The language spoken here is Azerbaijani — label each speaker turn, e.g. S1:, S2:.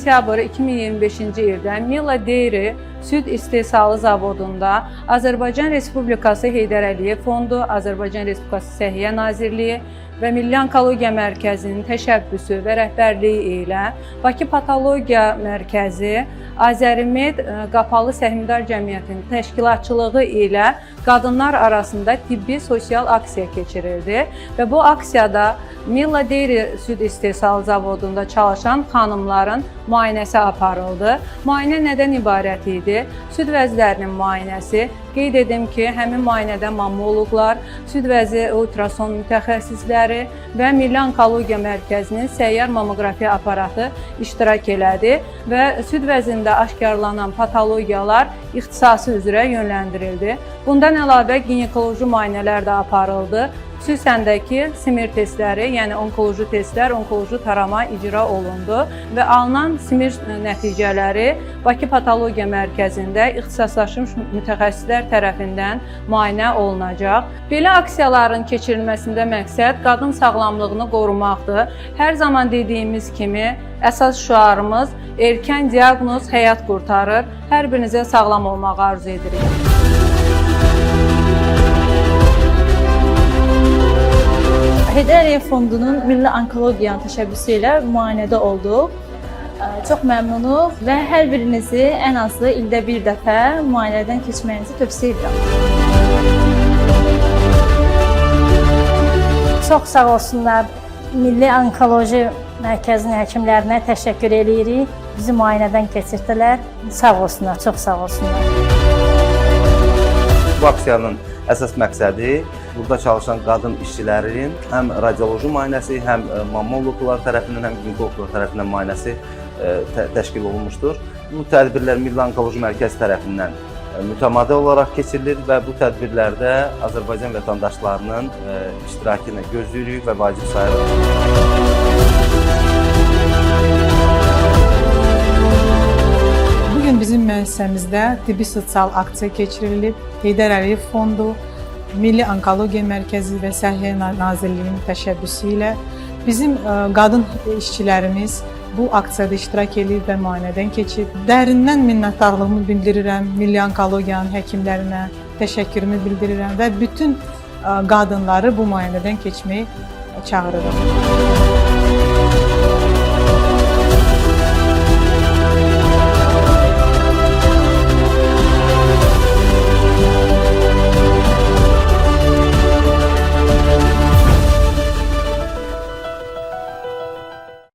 S1: sentyabr 2025-ci ildə Milla Dairy Süd istehsalı zavodunda Azərbaycan Respublikası Heydər Əliyev Fondu, Azərbaycan Respublikası Səhiyyə Nazirliyi və Milli Onkologiya Mərkəzinin təşəbbüsü və rəhbərliyi ilə Bakı Patologiya Mərkəzi, Azərimed Qapalı Səhmdar Cəmiyyətinin təşkilatçılığı ilə qadınlar arasında tibbi sosial aksiya keçirildi və bu aksiyada Milla Dairy Süd istehsalı zavodunda çalışan xanımların müayinəsi aparıldı. Müayinə nədən ibarət idi? Süd vəzlərinin müayinəsi. Qeyd edim ki, həmin müayinədə mammoloqlar, süd vəzi ultrason mütəxəssisləri və Milli Onkologiya Mərkəzinin səyyar mammoqrafiya aparatı iştirak elədi və süd vəzində aşkarlanan patologiyalar ixtisası üzrə yönləndirildi. Bundan əlavə ginekoloji müayinələr də aparıldı. Xüsusən də ki, simir testləri, yəni onkoloji testlər, onkoloji tarama icra olundu və alınan simir nəticələri Bakı Patologiya Mərkəzində ixtisaslaşmış mütəxəssislər tərəfindən müayinə olunacaq. Belə aksiyaların keçirilməsində məqsəd qadın sağlamlığını qorumaqdır. Hər zaman dediyimiz kimi, əsas şüarımız erkən diaqnoz həyat qurtarır. Hər birinizə sağlam olmağı arzu edirik.
S2: Heydər Əliyev Fondunun Milli Onkologiya təşəbbüsü ilə müayinədə olduq. Çox məmnunuq və hər birinizi ən azı ildə bir dəfə müayinədən keçməyinizi tövsiyə edirəm.
S3: Çox sağ olsunlar. Milli Onkoloji Mərkəzinin həkimlərinə təşəkkür edirik. Bizi müayinədən keçirdilər. Sağ olsunlar, çox sağ olsunlar.
S4: Bu aksiyanın əsas məqsədi burada çalışan qadın işçilərin həm radioloji müayinəsi, həm mammoloqlar tərəfindən, həm ginekoloqlar tərəfindən müayinəsi təşkil olunmuşdur. Bu tədbirlər Milli Onkoloji Mərkəzi tərəfindən mütəmadi olaraq keçirilir və bu tədbirlərdə Azərbaycan vətəndaşlarının iştirakını gözləyirik və vacib sayırıq.
S5: Bugün bizim müəssisəmizdə tibbi sosial aksiya keçirilib. Heydər Əliyev Fondu, Milli Onkologiya Mərkəzi və Səhiyyə Nazirliyinin təşəbbüsü ilə bizim qadın işçilərimiz bu aksiyada iştirak edib və müayinədən keçib. Dərindən minnətdarlığımı bildirirəm Milli Onkologiyanın həkimlərinə, təşəkkürümü bildirirəm və bütün qadınları bu müayinədən keçməyi çağırırım.